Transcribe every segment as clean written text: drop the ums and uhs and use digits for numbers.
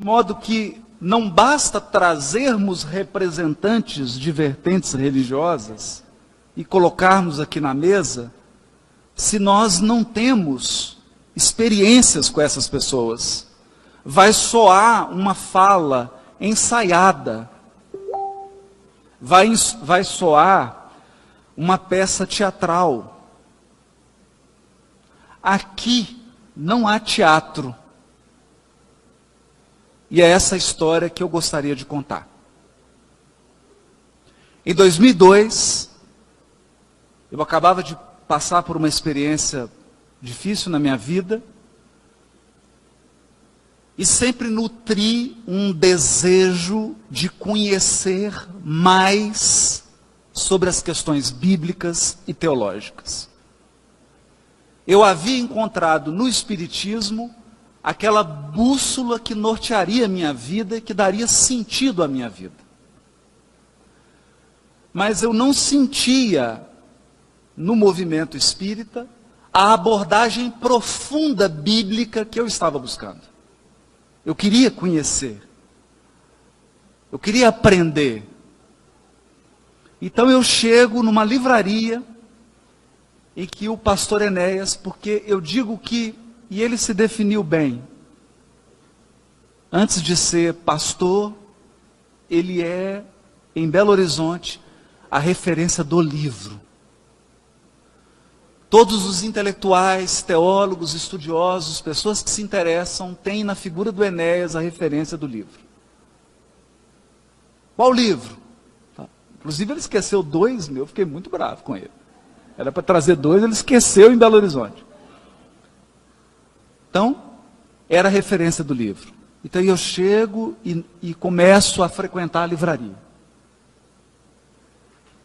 De modo que não basta trazermos representantes de vertentes religiosas e colocarmos aqui na mesa, se nós não temos experiências com essas pessoas. Vai soar uma fala ensaiada, vai soar uma peça teatral. Aqui não há teatro. E é essa história que eu gostaria de contar. Em 2002, eu acabava de passar por uma experiência difícil na minha vida, e sempre nutri um desejo de conhecer mais sobre as questões bíblicas e teológicas. Eu havia encontrado no Espiritismo aquela bússola que nortearia a minha vida e que daria sentido à minha vida. Mas eu não sentia no movimento espírita a abordagem profunda bíblica que eu estava buscando. Eu queria conhecer. Eu queria aprender. Então eu chego numa livraria em que o pastor Enéas, porque eu digo que, e ele se definiu bem, antes de ser pastor, ele é, em Belo Horizonte, a referência do livro. Todos os intelectuais, teólogos, estudiosos, pessoas que se interessam, têm na figura do Enéas a referência do livro. Qual livro? Inclusive ele esqueceu 2 eu fiquei muito bravo com ele. Era para trazer 2, ele esqueceu em Belo Horizonte. Então, era a referência do livro. Então eu chego e começo a frequentar a livraria.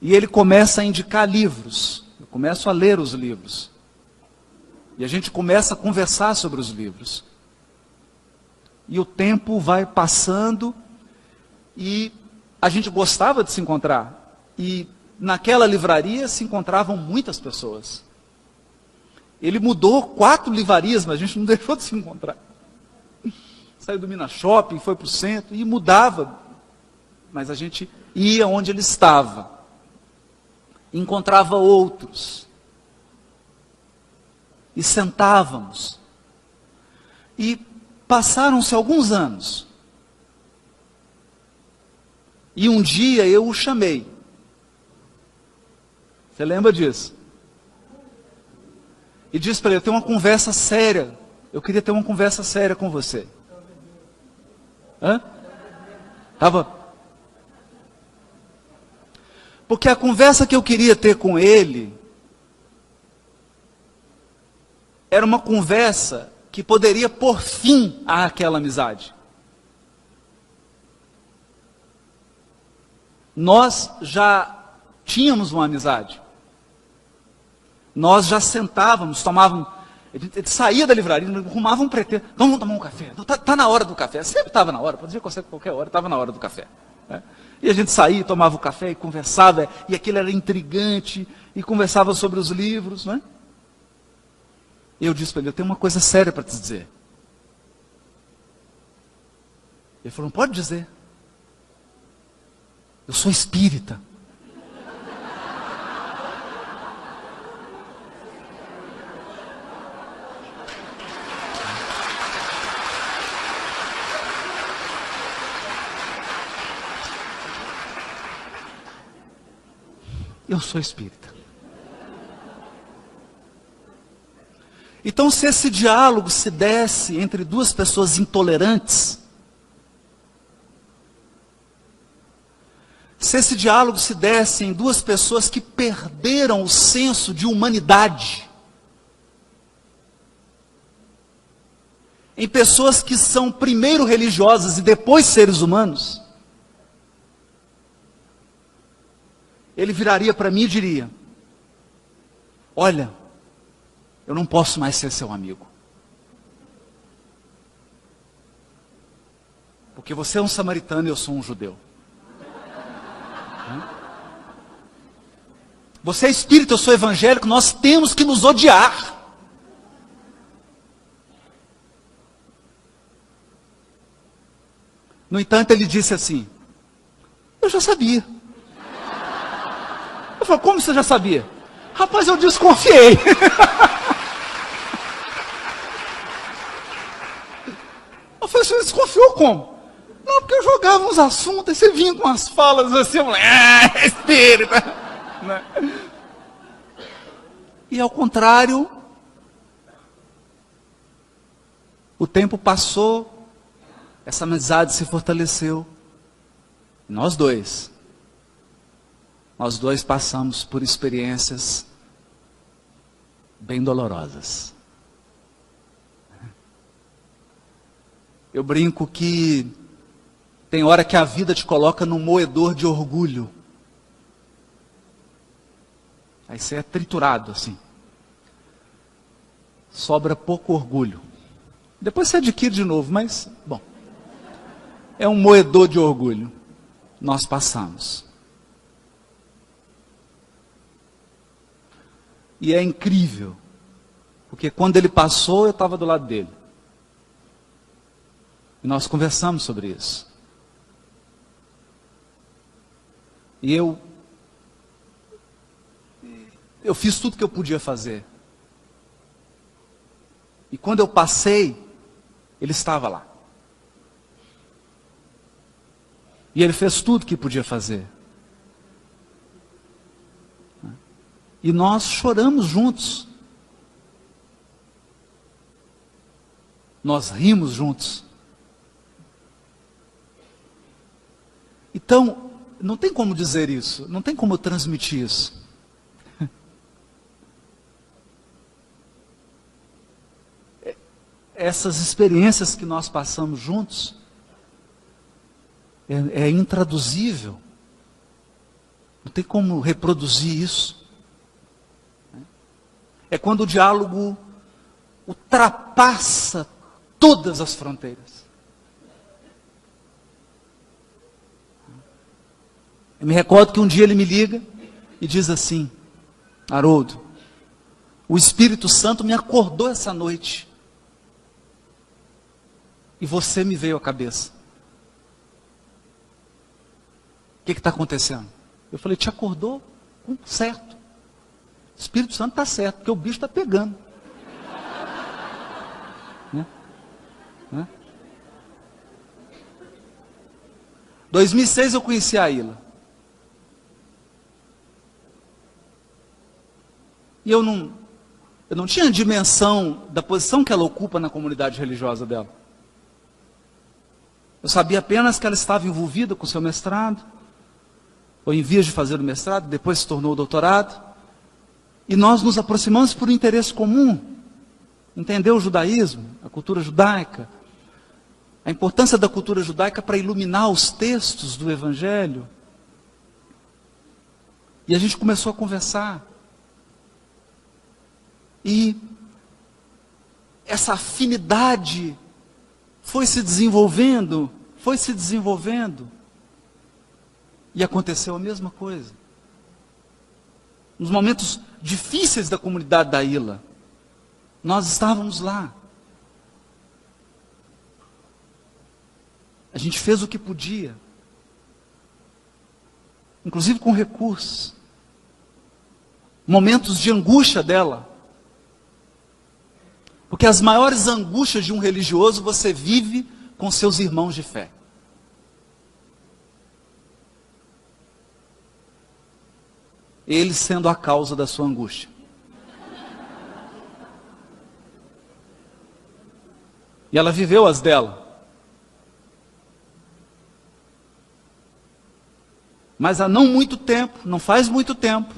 E ele começa a indicar livros. Eu começo a ler os livros. E a gente começa a conversar sobre os livros. E o tempo vai passando e a gente gostava de se encontrar. E naquela livraria se encontravam muitas pessoas. Ele mudou 4 livrarias, mas a gente não deixou de se encontrar. Saiu do Minas Shopping, foi para o centro e mudava. Mas a gente ia onde ele estava. Encontrava outros. E sentávamos. E passaram-se alguns anos. E um dia eu o chamei. Você lembra disso? E disse para ele, eu tenho uma conversa séria. Eu queria ter uma conversa séria com você. Hã? Tava. Porque a conversa que eu queria ter com ele era uma conversa que poderia pôr fim àquela amizade. Nós já tínhamos uma amizade. Nós já sentávamos, tomávamos, ele saía da livraria, arrumava um pretexto, vamos tomar um café, está na hora do café, sempre estava na hora, podia acontecer qualquer hora, estava na hora do café. Né? E a gente saía, tomava o café e conversava, e aquilo era intrigante, e conversava sobre os livros. Né? E eu disse para ele, eu tenho uma coisa séria para te dizer. Ele falou, não pode dizer. Eu sou espírita. Eu sou espírita. Então, se esse diálogo se desse entre 2 pessoas intolerantes, se esse diálogo se desse em 2 pessoas que perderam o senso de humanidade, em pessoas que são primeiro religiosas e depois seres humanos, ele viraria para mim e diria, olha, eu não posso mais ser seu amigo. Porque você é um samaritano e eu sou um judeu. Você é espírita, eu sou evangélico, nós temos que nos odiar. No entanto, ele disse assim: eu já sabia. Eu falei: como você já sabia? Rapaz, eu desconfiei. Eu falei: você desconfiou como? Não, porque eu jogava uns assuntos, e você vinha com umas falas assim, eu falei: espírita. E ao contrário, o tempo passou, essa amizade se fortaleceu. Nós dois passamos por experiências bem dolorosas. Eu brinco que tem hora que a vida te coloca num moedor de orgulho. Aí você é triturado assim. Sobra pouco orgulho. Depois você adquire de novo, mas, bom. É um moedor de orgulho. Nós passamos. E é incrível. Porque quando ele passou, eu estava do lado dele. E nós conversamos sobre isso. E eu fiz tudo que eu podia fazer. E quando eu passei, ele estava lá. E ele fez tudo que podia fazer. E nós choramos juntos. Nós rimos juntos. Então, não tem como dizer isso, não tem como transmitir isso. Essas experiências que nós passamos juntos é intraduzível. Não tem como reproduzir isso. É quando o diálogo ultrapassa todas as fronteiras. Eu me recordo que um dia ele me liga e diz assim: Haroldo, o Espírito Santo me acordou essa noite. E você me veio à cabeça. O que está acontecendo? Eu falei: te acordou? Certo. O Espírito Santo está certo, porque o bicho está pegando. Né? 2006 eu conheci a Ilha. E eu não tinha dimensão da posição que ela ocupa na comunidade religiosa dela. Eu sabia apenas que ela estava envolvida com o seu mestrado, ou em vias de fazer o mestrado, depois se tornou o doutorado. E nós nos aproximamos por um interesse comum. Entender o judaísmo, a cultura judaica, a importância da cultura judaica para iluminar os textos do Evangelho. E a gente começou a conversar. E essa afinidade foi se desenvolvendo. E aconteceu a mesma coisa. Nos momentos difíceis da comunidade da Ilha, nós estávamos lá. A gente fez o que podia. Inclusive com recursos. Momentos de angústia dela. Porque as maiores angústias de um religioso você vive com seus irmãos de fé. Eles sendo a causa da sua angústia. E ela viveu as dela. Mas há não muito tempo, não faz muito tempo,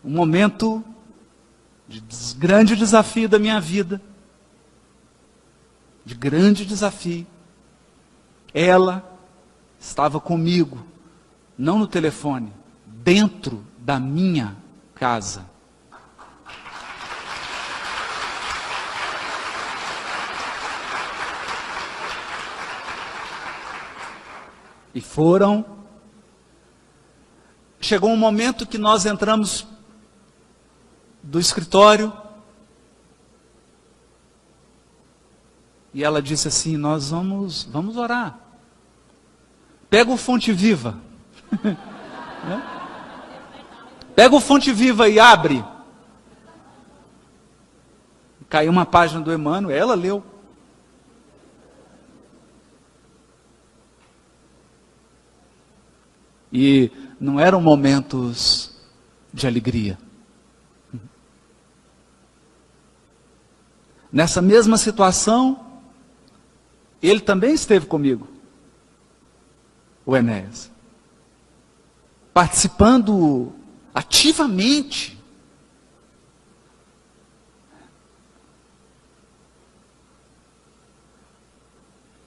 um momento de grande desafio da minha vida, de grande desafio, ela estava comigo, não no telefone, dentro da minha casa. E chegou um momento que nós entramos do escritório E ela disse assim: nós vamos orar. Pega o Fonte Viva. Pega o Fonte Viva e abre. Caiu uma página do Emmanuel, ela leu. E não eram momentos de alegria. Nessa mesma situação, ele também esteve comigo, o Enéas, participando ativamente.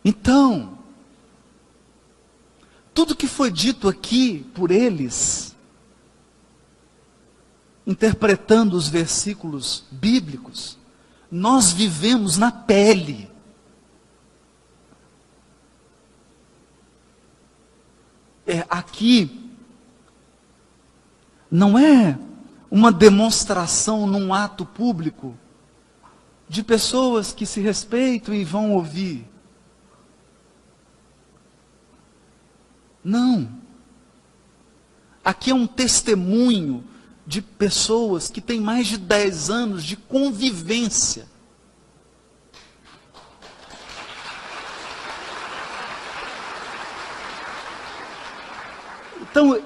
Então, tudo que foi dito aqui por eles, interpretando os versículos bíblicos, nós vivemos na pele. Aqui não é uma demonstração num ato público de pessoas que se respeitam e vão ouvir. Não. Aqui é um testemunho de pessoas que têm mais de 10 anos de convivência. Então,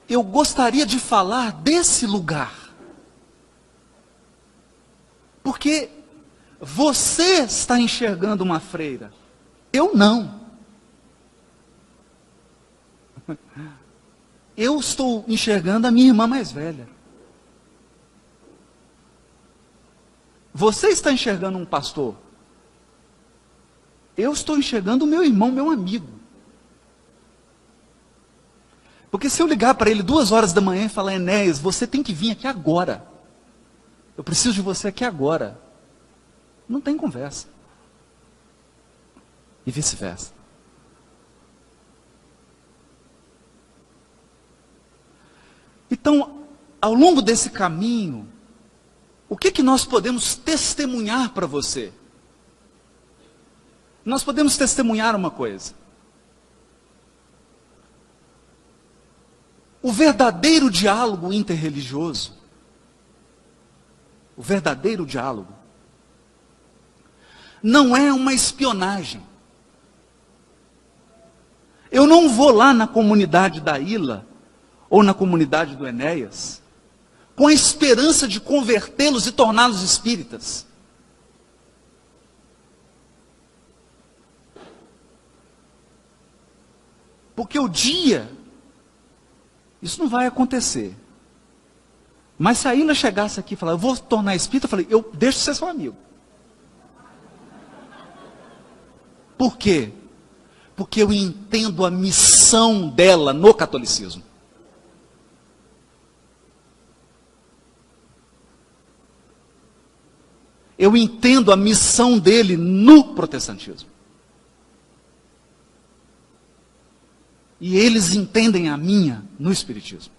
eu gostaria de falar desse lugar. Porque você está enxergando uma freira. Eu não. Eu estou enxergando a minha irmã mais velha. Você está enxergando um pastor. Eu estou enxergando o meu irmão, meu amigo. Porque se eu ligar para ele 2 horas da manhã e falar: Enéas, você tem que vir aqui agora. Eu preciso de você aqui agora. Não tem conversa. E vice-versa. Então, ao longo desse caminho, o que nós podemos testemunhar para você? Nós podemos testemunhar uma coisa. O verdadeiro diálogo interreligioso, o verdadeiro diálogo, não é uma espionagem. Eu não vou lá na comunidade da Ilha, ou na comunidade do Enéas, com a esperança de convertê-los e torná-los espíritas. Porque o dia, isso não vai acontecer. Mas se a Ilha chegasse aqui e falar: eu vou tornar espírita, eu falei: eu deixo de ser seu amigo. Por quê? Porque eu entendo a missão dela no catolicismo. Eu entendo a missão dele no protestantismo. E eles entendem a minha no espiritismo.